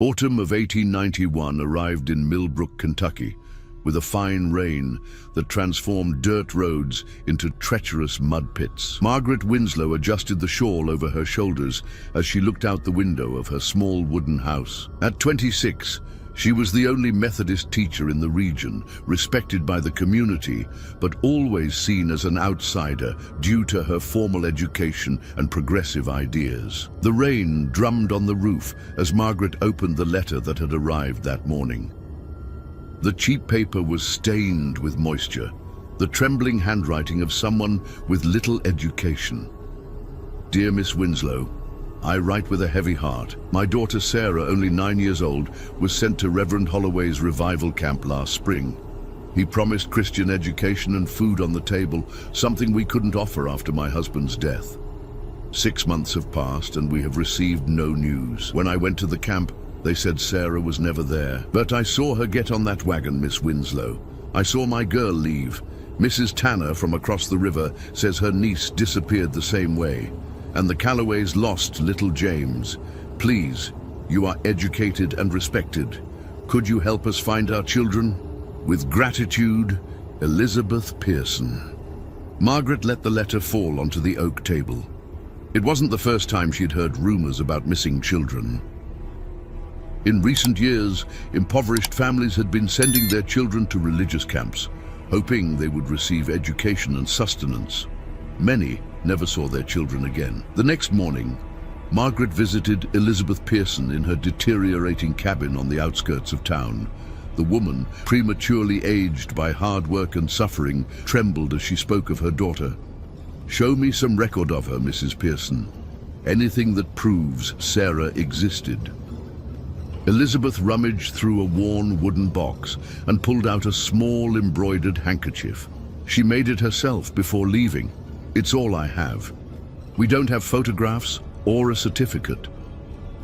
Autumn of 1891 arrived in Millbrook, Kentucky, with a fine rain that transformed dirt roads into treacherous mud pits. Margaret Winslow adjusted the shawl over her shoulders as she looked out the window of her small wooden house. At 26, she was the only Methodist teacher in the region, respected by the community, but always seen as an outsider due to her formal education and progressive ideas. The rain drummed on the roof as Margaret opened the letter that had arrived that morning. The cheap paper was stained with moisture, the trembling handwriting of someone with little education. Dear Miss Winslow, I write with a heavy heart. My daughter Sarah, only 9 years old, was sent to Reverend Holloway's revival camp last spring. He promised Christian education and food on the table, something we couldn't offer after my husband's death. 6 months have passed and we have received no news. When I went to the camp, they said Sarah was never there. But I saw her get on that wagon, Miss Winslow. I saw my girl leave. Mrs. Tanner from across the river says her niece disappeared the same way. And the Callaways lost little James. Please, you are educated and respected. Could you help us find our children? With gratitude, Elizabeth Pearson. Margaret let the letter fall onto the oak table. It wasn't the first time she'd heard rumors about missing children. In recent years, impoverished families had been sending their children to religious camps, hoping they would receive education and sustenance. Many never saw their children again. The next morning, Margaret visited Elizabeth Pearson in her deteriorating cabin on the outskirts of town. The woman, prematurely aged by hard work and suffering, trembled as she spoke of her daughter. Show me some record of her, Mrs. Pearson. Anything that proves Sarah existed. Elizabeth rummaged through a worn wooden box and pulled out a small embroidered handkerchief. She made it herself before leaving. It's all I have. We don't have photographs or a certificate.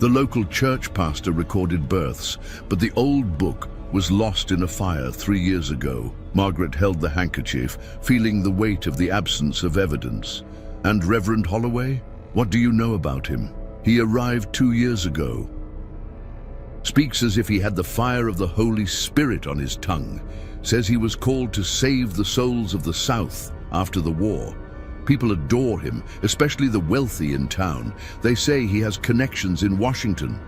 The local church pastor recorded births, but the old book was lost in a fire 3 years ago. Margaret held the handkerchief, feeling the weight of the absence of evidence. And Reverend Holloway? What do you know about him? He arrived 2 years ago. Speaks as if he had the fire of the Holy Spirit on his tongue. Says he was called to save the souls of the South after the war. People adore him, especially the wealthy in town. They say he has connections in Washington.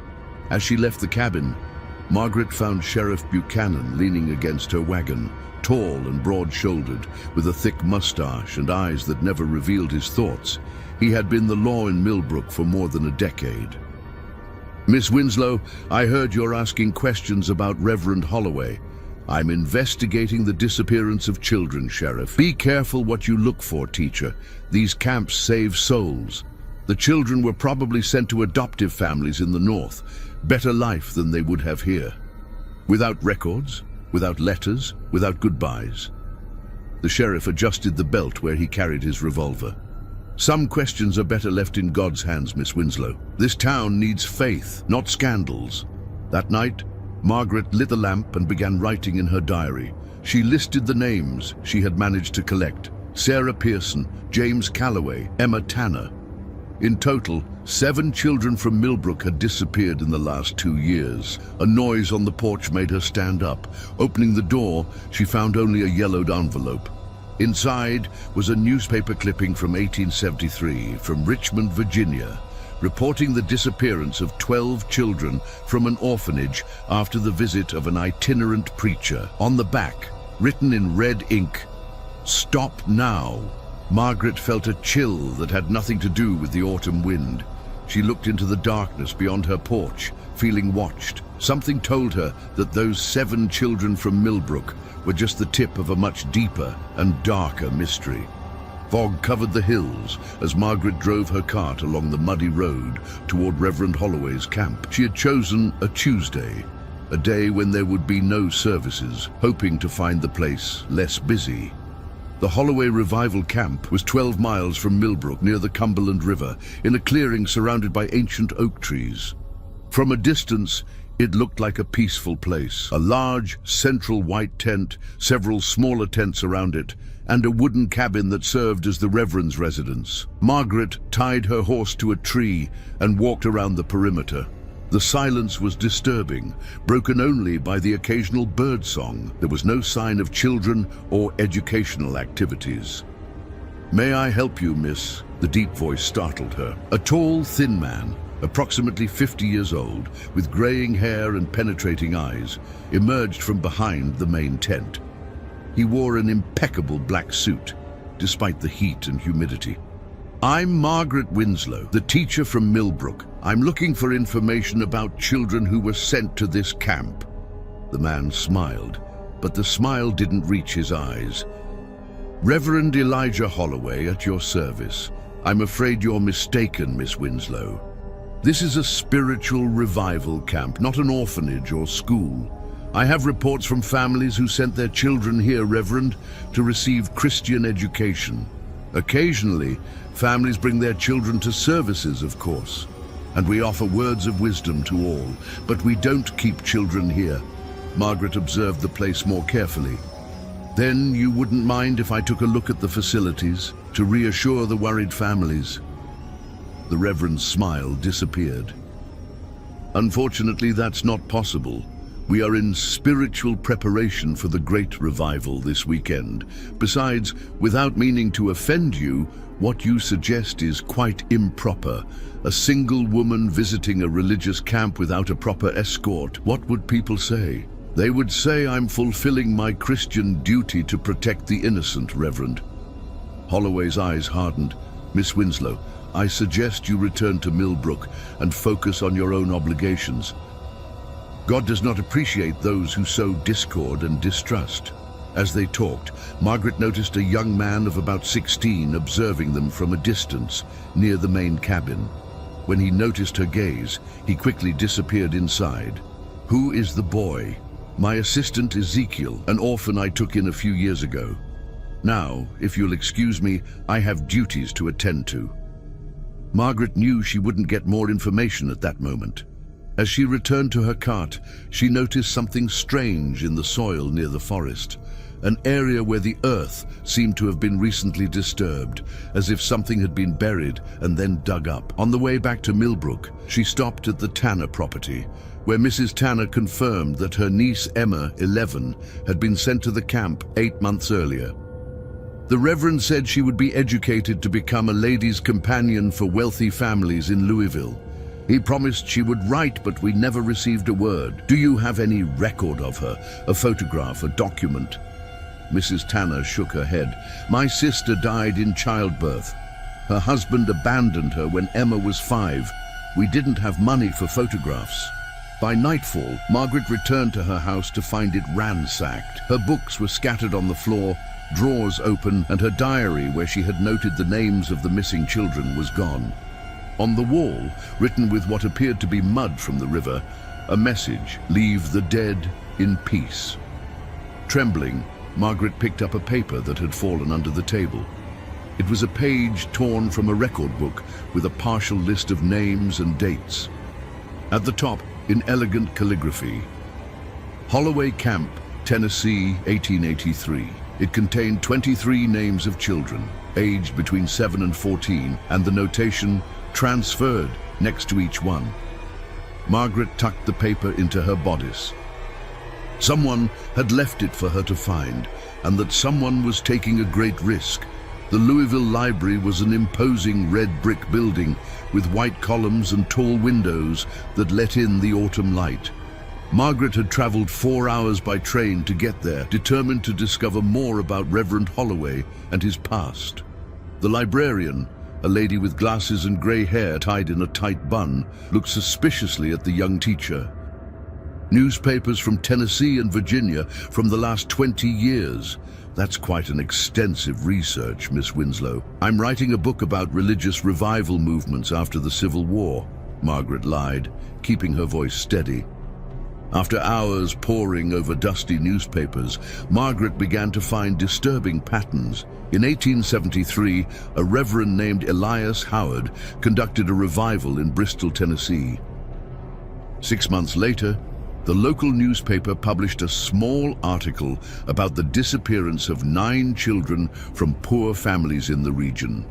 As she left the cabin, Margaret found Sheriff Buchanan leaning against her wagon, tall and broad-shouldered, with a thick mustache and eyes that never revealed his thoughts. He had been the law in Millbrook for more than a decade. Miss Winslow, I heard you're asking questions about Reverend Holloway. I'm investigating the disappearance of children, Sheriff. Be careful what you look for, teacher. These camps save souls. The children were probably sent to adoptive families in the north. Better life than they would have here. Without records, without letters, without goodbyes. The sheriff adjusted the belt where he carried his revolver. Some questions are better left in God's hands, Miss Winslow. This town needs faith, not scandals. That night, Margaret lit the lamp and began writing in her diary. She listed the names she had managed to collect: Sarah Pearson, James Calloway, Emma Tanner. In total, 7 children from Millbrook had disappeared in the last 2 years. A noise on the porch made her stand up. Opening the door, she found only a yellowed envelope. Inside was a newspaper clipping from 1873 from Richmond, Virginia, reporting the disappearance of 12 children from an orphanage after the visit of an itinerant preacher. On the back, written in red ink, "Stop now." Margaret felt a chill that had nothing to do with the autumn wind. She looked into the darkness beyond her porch, feeling watched. Something told her that those 7 children from Millbrook were just the tip of a much deeper and darker mystery. Fog covered the hills as Margaret drove her cart along the muddy road toward Reverend Holloway's camp. She had chosen a Tuesday, a day when there would be no services, hoping to find the place less busy. The Holloway Revival Camp was 12 miles from Millbrook, near the Cumberland River, in a clearing surrounded by ancient oak trees. From a distance, it looked like a peaceful place. A large, central white tent, several smaller tents around it, and a wooden cabin that served as the Reverend's residence. Margaret tied her horse to a tree and walked around the perimeter. The silence was disturbing, broken only by the occasional bird song. There was no sign of children or educational activities. "May I help you, miss?" The deep voice startled her. A tall, thin man, approximately 50 years old, with graying hair and penetrating eyes, emerged from behind the main tent. He wore an impeccable black suit, despite the heat and humidity. "I'm Margaret Winslow, the teacher from Millbrook. I'm looking for information about children who were sent to this camp." The man smiled, but the smile didn't reach his eyes. "Reverend Elijah Holloway at your service. I'm afraid you're mistaken, Miss Winslow. This is a spiritual revival camp, not an orphanage or school. I have reports from families who sent their children here, Reverend, to receive Christian education. Occasionally, families bring their children to services, of course, and we offer words of wisdom to all, but we don't keep children here." Margaret observed the place more carefully. "Then you wouldn't mind if I took a look at the facilities to reassure the worried families?" The Reverend's smile disappeared. "Unfortunately, that's not possible. We are in spiritual preparation for the great revival this weekend. Besides, without meaning to offend you, what you suggest is quite improper. A single woman visiting a religious camp without a proper escort. What would people say? They would say I'm fulfilling my Christian duty to protect the innocent, Reverend." Holloway's eyes hardened. "Miss Winslow, I suggest you return to Millbrook and focus on your own obligations. God does not appreciate those who sow discord and distrust." As they talked, Margaret noticed a young man of about 16 observing them from a distance near the main cabin. When he noticed her gaze, he quickly disappeared inside. "Who is the boy?" "My assistant Ezekiel, an orphan I took in a few years ago. Now, if you'll excuse me, I have duties to attend to." Margaret knew she wouldn't get more information at that moment. As she returned to her cart, she noticed something strange in the soil near the forest, an area where the earth seemed to have been recently disturbed, as if something had been buried and then dug up. On the way back to Millbrook, she stopped at the Tanner property, where Mrs. Tanner confirmed that her niece Emma, 11, had been sent to the camp 8 months earlier. The Reverend said she would be educated to become a ladies' companion for wealthy families in Louisville. He promised she would write, but we never received a word. "Do you have any record of her? A photograph, a document?" Mrs. Tanner shook her head. "My sister died in childbirth. Her husband abandoned her when Emma was 5. We didn't have money for photographs." By nightfall, Margaret returned to her house to find it ransacked. Her books were scattered on the floor, drawers open, and her diary, where she had noted the names of the missing children, was gone. On the wall, written with what appeared to be mud from the river, a message: "Leave the dead in peace." Trembling, Margaret picked up a paper that had fallen under the table. It was a page torn from a record book with a partial list of names and dates. At the top, in elegant calligraphy, "Holloway Camp, Tennessee, 1883. It contained 23 names of children, aged between 7 and 14, and the notation, "Transferred," next to each one. Margaret tucked the paper into her bodice. Someone had left it for her to find, and that someone was taking a great risk. The Louisville Library was an imposing red brick building with white columns and tall windows that let in the autumn light. Margaret had traveled 4 hours by train to get there, determined to discover more about Reverend Holloway and his past. The librarian, a lady with glasses and gray hair tied in a tight bun, looked suspiciously at the young teacher. "Newspapers from Tennessee and Virginia from the last 20 years. That's quite an extensive research, Miss Winslow." "I'm writing a book about religious revival movements after the Civil War," Margaret lied, keeping her voice steady. After hours poring over dusty newspapers, Margaret began to find disturbing patterns. In 1873, a reverend named Elias Howard conducted a revival in Bristol, Tennessee. 6 months later, the local newspaper published a small article about the disappearance of 9 children from poor families in the region.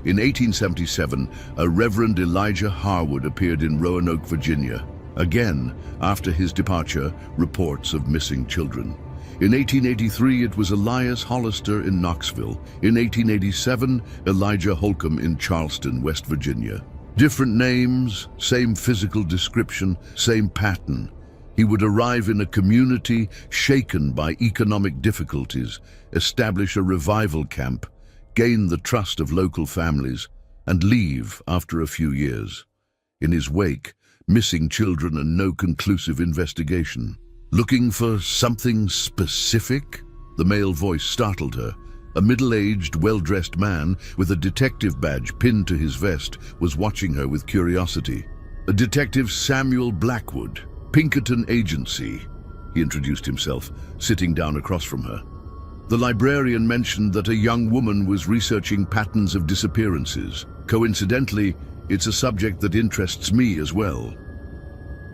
In 1877, a Reverend Elijah Harwood appeared in Roanoke, Virginia. Again, after his departure, reports of missing children. In 1883, it was Elias Hollister in Knoxville. In 1887, Elijah Holcomb in Charleston, West Virginia. Different names, same physical description, same pattern. He would arrive in a community shaken by economic difficulties, establish a revival camp, gain the trust of local families, and leave after a few years. In his wake, missing children and no conclusive investigation. Looking for something specific? The male voice startled her. A middle-aged, well-dressed man with a detective badge pinned to his vest was watching her with curiosity. A Detective Samuel Blackwood, Pinkerton Agency, he introduced himself, sitting down across from her. The librarian mentioned that a young woman was researching patterns of disappearances. Coincidentally, it's a subject that interests me as well.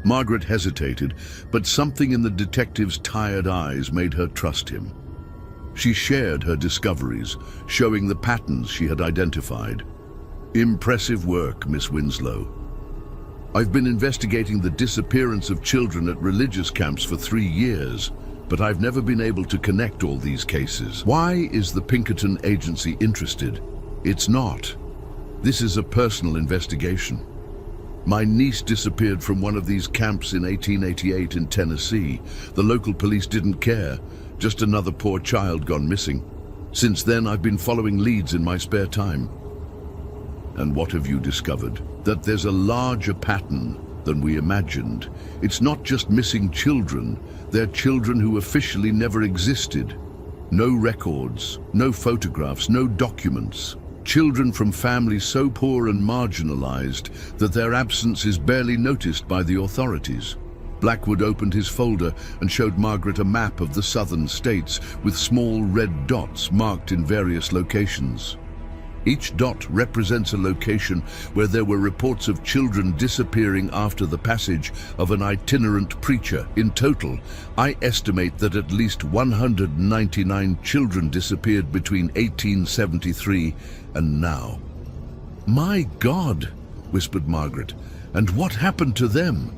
Margaret hesitated, but something in the detective's tired eyes made her trust him. She shared her discoveries, showing the patterns she had identified. Impressive work, Miss Winslow. I've been investigating the disappearance of children at religious camps for 3 years, but I've never been able to connect all these cases. Why is the Pinkerton Agency interested? It's not. This is a personal investigation. My niece disappeared from one of these camps in 1888 in Tennessee. The local police didn't care, just another poor child gone missing. Since then, I've been following leads in my spare time. And what have you discovered? That there's a larger pattern than we imagined. It's not just missing children, they're children who officially never existed. No records, no photographs, no documents. Children from families so poor and marginalized that their absence is barely noticed by the authorities. Blackwood opened his folder and showed Margaret a map of the southern states with small red dots marked in various locations. Each dot represents a location where there were reports of children disappearing after the passage of an itinerant preacher. In total, I estimate that at least 199 children disappeared between 1873 and now. My God, whispered Margaret, and what happened to them?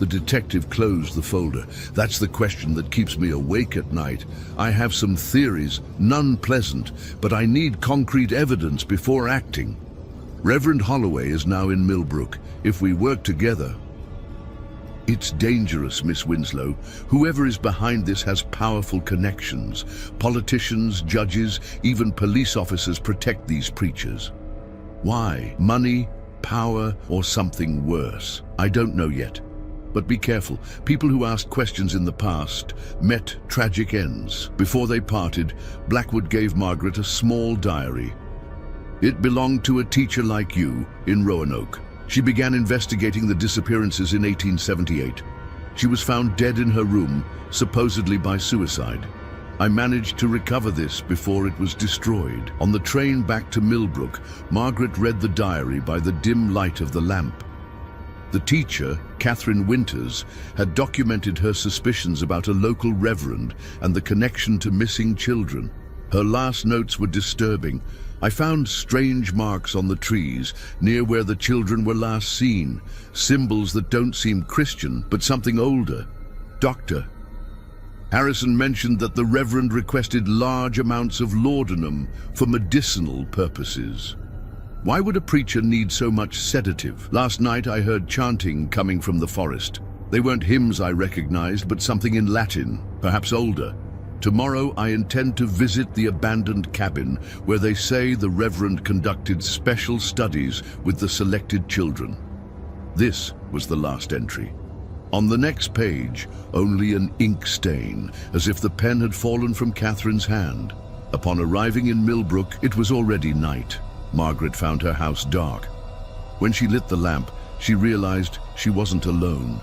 The detective closed the folder. That's the question that keeps me awake at night. I have some theories, none pleasant, but I need concrete evidence before acting. Reverend Holloway is now in Millbrook. If we work together... It's dangerous, Miss Winslow. Whoever is behind this has powerful connections. Politicians, judges, even police officers protect these preachers. Why? Money, power, or something worse? I don't know yet. But be careful. People who asked questions in the past met tragic ends. Before they parted, Blackwood gave Margaret a small diary. It belonged to a teacher like you in Roanoke. She began investigating the disappearances in 1878. She was found dead in her room, supposedly by suicide. I managed to recover this before it was destroyed. On the train back to Millbrook, Margaret read the diary by the dim light of the lamp. The teacher, Catherine Winters, had documented her suspicions about a local reverend and the connection to missing children. Her last notes were disturbing. I found strange marks on the trees near where the children were last seen, symbols that don't seem Christian, but something older. Doctor. Harrison mentioned that the reverend requested large amounts of laudanum for medicinal purposes. Why would a preacher need so much sedative? Last night I heard chanting coming from the forest. They weren't hymns I recognized, but something in Latin, perhaps older. Tomorrow I intend to visit the abandoned cabin where they say the Reverend conducted special studies with the selected children. This was the last entry. On the next page, only an ink stain, as if the pen had fallen from Catherine's hand. Upon arriving in Millbrook, it was already night. Margaret found her house dark. When she lit the lamp, she realized she wasn't alone.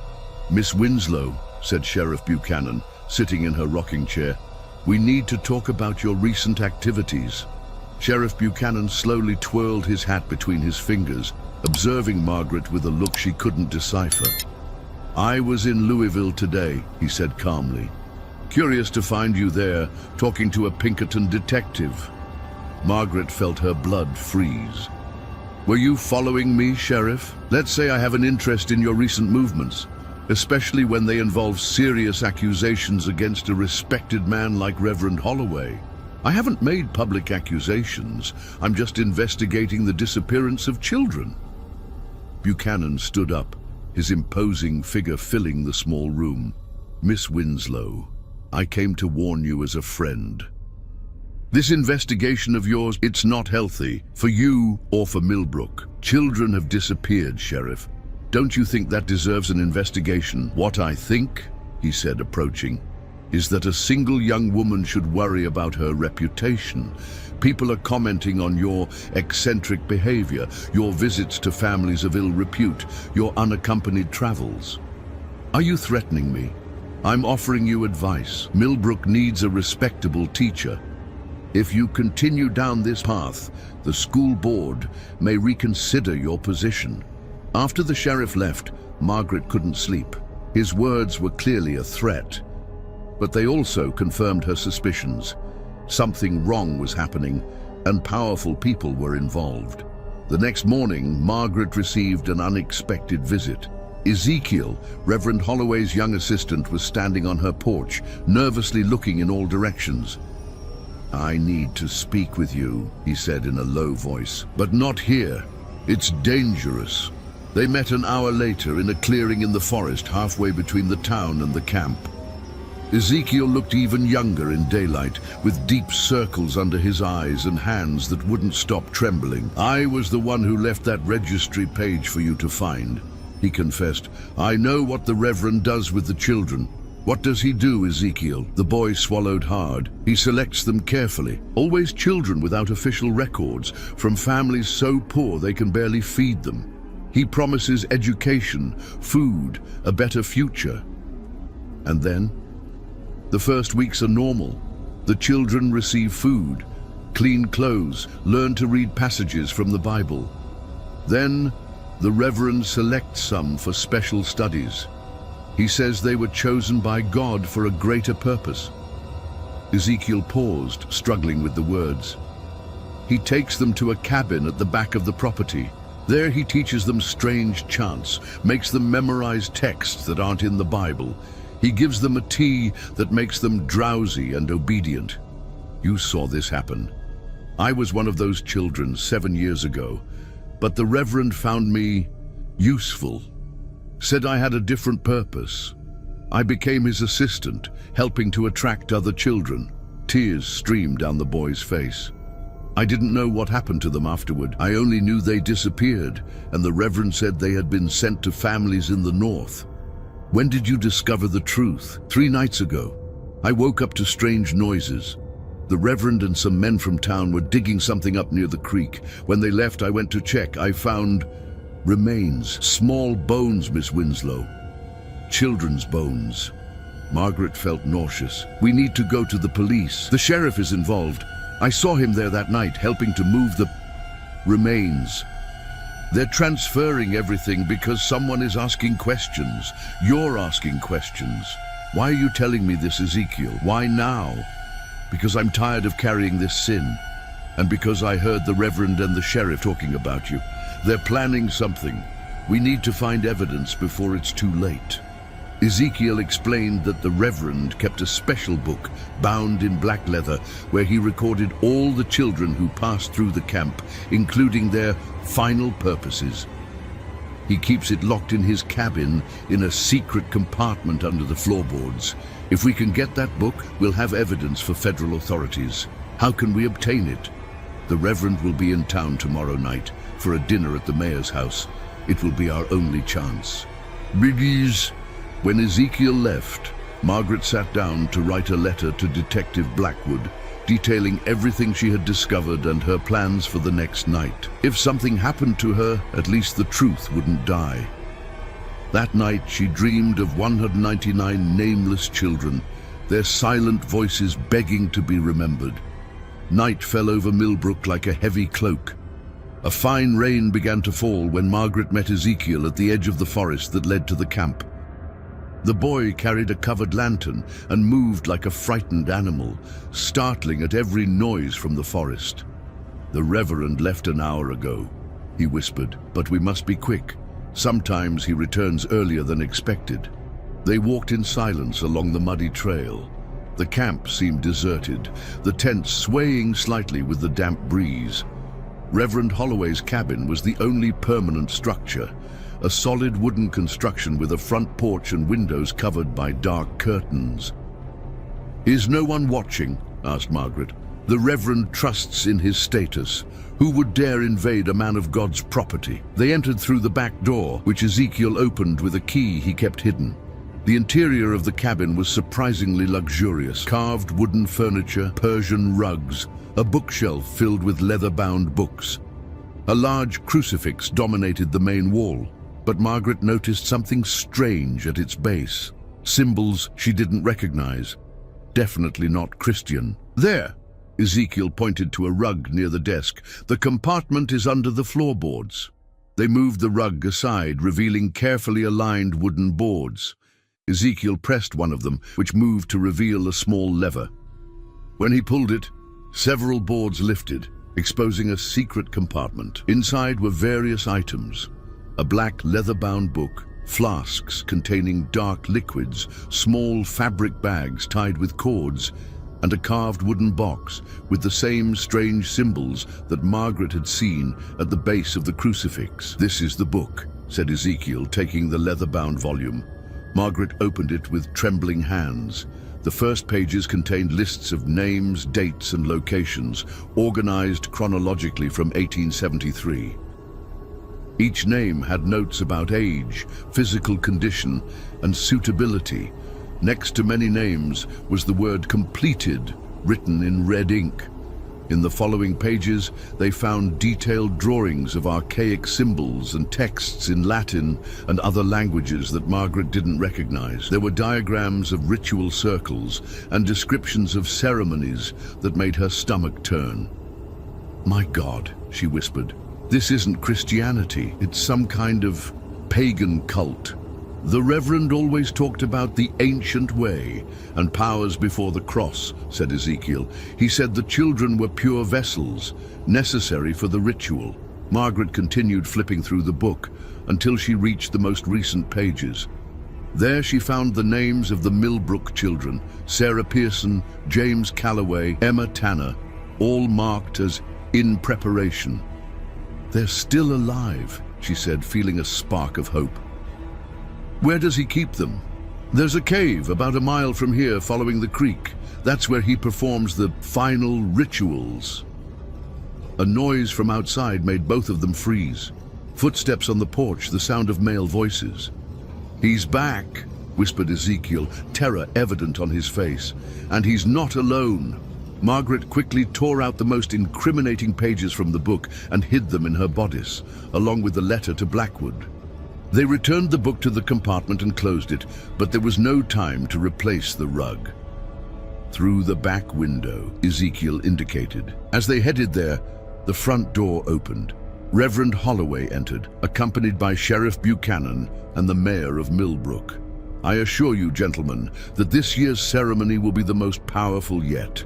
Miss Winslow, said Sheriff Buchanan, sitting in her rocking chair, we need to talk about your recent activities. Sheriff Buchanan slowly twirled his hat between his fingers, observing Margaret with a look she couldn't decipher. I was in Louisville today, he said calmly. Curious to find you there, talking to a Pinkerton detective. Margaret felt her blood freeze. Were you following me, Sheriff? Let's say I have an interest in your recent movements, especially when they involve serious accusations against a respected man like Reverend Holloway. I haven't made public accusations. I'm just investigating the disappearance of children. Buchanan stood up, his imposing figure filling the small room. Miss Winslow, I came to warn you as a friend. This investigation of yours, it's not healthy for you or for Millbrook. Children have disappeared, Sheriff. Don't you think that deserves an investigation? What I think, he said, approaching, is that a single young woman should worry about her reputation. People are commenting on your eccentric behavior, your visits to families of ill repute, your unaccompanied travels. Are you threatening me? I'm offering you advice. Millbrook needs a respectable teacher. If you continue down this path, the school board may reconsider your position. After the sheriff left, Margaret couldn't sleep. His words were clearly a threat, but they also confirmed her suspicions. Something wrong was happening, and powerful people were involved. The next morning, Margaret received an unexpected visit. Ezekiel, Reverend Holloway's young assistant, was standing on her porch, nervously looking in all directions. I need to speak with you, he said in a low voice, but not here. It's dangerous. They met an hour later in a clearing in the forest halfway between the town and the camp. Ezekiel looked even younger in daylight, with deep circles under his eyes and hands that wouldn't stop trembling. I was the one who left that registry page for you to find, he confessed. I know what the Reverend does with the children. What does he do, Ezekiel? The boy swallowed hard. He selects them carefully. Always children without official records, from families so poor they can barely feed them. He promises education, food, a better future. And then? The first weeks are normal. The children receive food, clean clothes, learn to read passages from the Bible. Then, the Reverend selects some for special studies. He says they were chosen by God for a greater purpose. Ezekiel paused, struggling with the words. He takes them to a cabin at the back of the property. There he teaches them strange chants, makes them memorize texts that aren't in the Bible. He gives them a tea that makes them drowsy and obedient. You saw this happen. I was one of those children 7 years ago, but the Reverend found me useful, said I had a different purpose. I became his assistant, helping to attract other children. Tears streamed down the boy's face. I didn't know what happened to them afterward. I only knew they disappeared, and the Reverend said they had been sent to families in the north. When did you discover the truth? 3 nights ago. I woke up to strange noises. The Reverend and some men from town were digging something up near the creek. When they left, I went to check. I found remains, small bones, Miss Winslow. Children's bones. Margaret felt nauseous. We need to go to the police. The sheriff is involved. I saw him there that night, helping to move the remains. They're transferring everything because someone is asking questions. You're asking questions. Why are you telling me this, Ezekiel? Why now? Because I'm tired of carrying this sin. And because I heard the Reverend and the sheriff talking about you. They're planning something. We need to find evidence before it's too late. Ezekiel explained that the Reverend kept a special book bound in black leather where he recorded all the children who passed through the camp, including their final purposes. He keeps it locked in his cabin in a secret compartment under the floorboards. If we can get that book, we'll have evidence for federal authorities. How can we obtain it? The Reverend will be in town tomorrow night for a dinner at the mayor's house. It will be our only chance. Biggies. When Ezekiel left, Margaret sat down to write a letter to Detective Blackwood, detailing everything she had discovered and her plans for the next night. If something happened to her, at least the truth wouldn't die. That night, she dreamed of 199 nameless children, their silent voices begging to be remembered. Night fell over Millbrook like a heavy cloak. A fine rain began to fall when Margaret met Ezekiel at the edge of the forest that led to the camp. The boy carried a covered lantern and moved like a frightened animal, startling at every noise from the forest. The Reverend left an hour ago. he whispered, "but we must be quick. Sometimes he returns earlier than expected." They walked in silence along the muddy trail. The camp seemed deserted, the tents swaying slightly with the damp breeze. Reverend Holloway's cabin was the only permanent structure, a solid wooden construction with a front porch and windows covered by dark curtains. "Is no one watching?" asked Margaret. "The Reverend trusts in his status. Who would dare invade a man of God's property?" They entered through the back door, which Ezekiel opened with a key he kept hidden. The interior of the cabin was surprisingly luxurious. Carved wooden furniture, Persian rugs, a bookshelf filled with leather-bound books. A large crucifix dominated the main wall, but Margaret noticed something strange at its base. Symbols she didn't recognize. Definitely not Christian. "There!" Ezekiel pointed to a rug near the desk. "The compartment is under the floorboards." They moved the rug aside, revealing carefully aligned wooden boards. Ezekiel pressed one of them, which moved to reveal a small lever. When he pulled it, several boards lifted, exposing a secret compartment. Inside were various items: a black leather-bound book, flasks containing dark liquids, small fabric bags tied with cords, and a carved wooden box with the same strange symbols that Margaret had seen at the base of the crucifix. "This is the book," said Ezekiel, taking the leather-bound volume. Margaret opened it with trembling hands. The first pages contained lists of names, dates, and locations, organized chronologically from 1873. Each name had notes about age, physical condition, and suitability. Next to many names was the word "completed," written in red ink. In the following pages, they found detailed drawings of archaic symbols and texts in Latin and other languages that Margaret didn't recognize. There were diagrams of ritual circles and descriptions of ceremonies that made her stomach turn. "My God," she whispered, "this isn't Christianity. It's some kind of pagan cult." "The Reverend always talked about the ancient way and powers before the cross," said Ezekiel. "He said the children were pure vessels, necessary for the ritual." Margaret continued flipping through the book until she reached the most recent pages. There she found the names of the Millbrook children: Sarah Pearson, James Calloway, Emma Tanner, all marked as "in preparation." "They're still alive," she said, feeling a spark of hope. "Where does he keep them?" "There's a cave about a mile from here following the creek. That's where he performs the final rituals." A noise from outside made both of them freeze. Footsteps on the porch, the sound of male voices. "He's back," whispered Ezekiel, terror evident on his face. "And he's not alone." Margaret quickly tore out the most incriminating pages from the book and hid them in her bodice, along with the letter to Blackwood. They returned the book to the compartment and closed it, but there was no time to replace the rug. "Through the back window," Ezekiel indicated. As they headed there, the front door opened. Reverend Holloway entered, accompanied by Sheriff Buchanan and the mayor of Millbrook. "I assure you, gentlemen, that this year's ceremony will be the most powerful yet.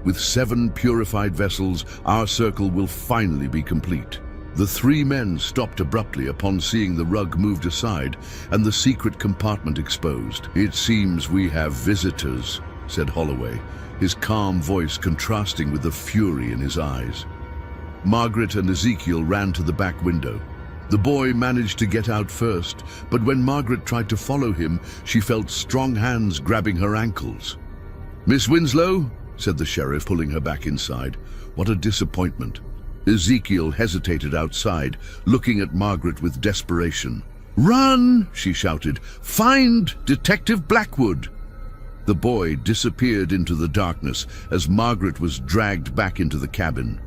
With 7 purified vessels, our circle will finally be complete." The 3 men stopped abruptly upon seeing the rug moved aside and the secret compartment exposed. "It seems we have visitors," said Holloway, his calm voice contrasting with the fury in his eyes. Margaret and Ezekiel ran to the back window. The boy managed to get out first, but when Margaret tried to follow him, she felt strong hands grabbing her ankles. "Miss Winslow," said the sheriff, pulling her back inside. What a disappointment. Ezekiel hesitated outside, looking at Margaret with desperation. "Run!" she shouted. "Find Detective Blackwood!" The boy disappeared into the darkness as Margaret was dragged back into the cabin.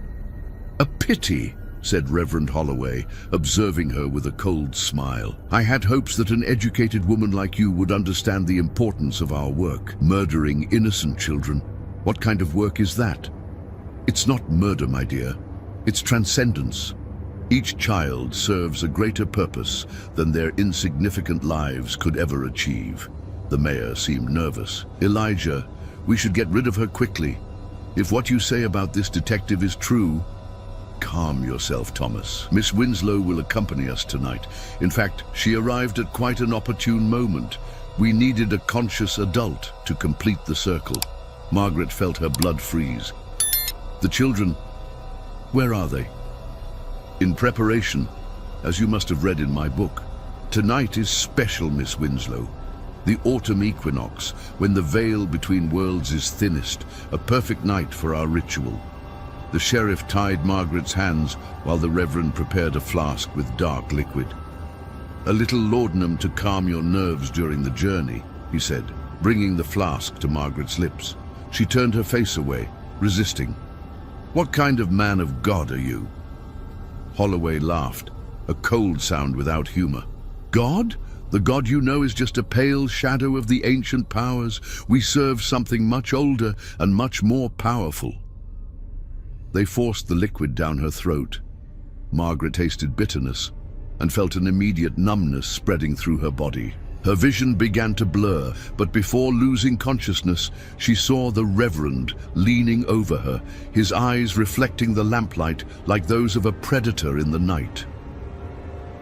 "A pity," said Reverend Holloway, observing her with a cold smile. "I had hopes that an educated woman like you would understand the importance of our work. Murdering innocent children. What kind of work is that?" "It's not murder, my dear. It's transcendence. Each child serves a greater purpose than their insignificant lives could ever achieve." The mayor seemed nervous. "Elijah, we should get rid of her quickly. If what you say about this detective is true..." Calm yourself, Thomas. Miss Winslow will accompany us tonight. In fact, she arrived at quite an opportune moment. We needed a conscious adult to complete the circle. Margaret felt her blood freeze. The children, where are they? In preparation, as you must have read in my book. Tonight is special, Miss Winslow. The autumn equinox, when the veil between worlds is thinnest, a perfect night for our ritual. The sheriff tied Margaret's hands while the Reverend prepared a flask with dark liquid. A little laudanum to calm your nerves during the journey, he said, bringing the flask to Margaret's lips. She turned her face away, resisting. What kind of man of God are you? Holloway laughed, a cold sound without humor. God? The God you know is just a pale shadow of the ancient powers. We serve something much older and much more powerful. They forced the liquid down her throat. Margaret tasted bitterness and felt an immediate numbness spreading through her body. Her vision began to blur, but before losing consciousness, she saw the Reverend leaning over her, his eyes reflecting the lamplight like those of a predator in the night.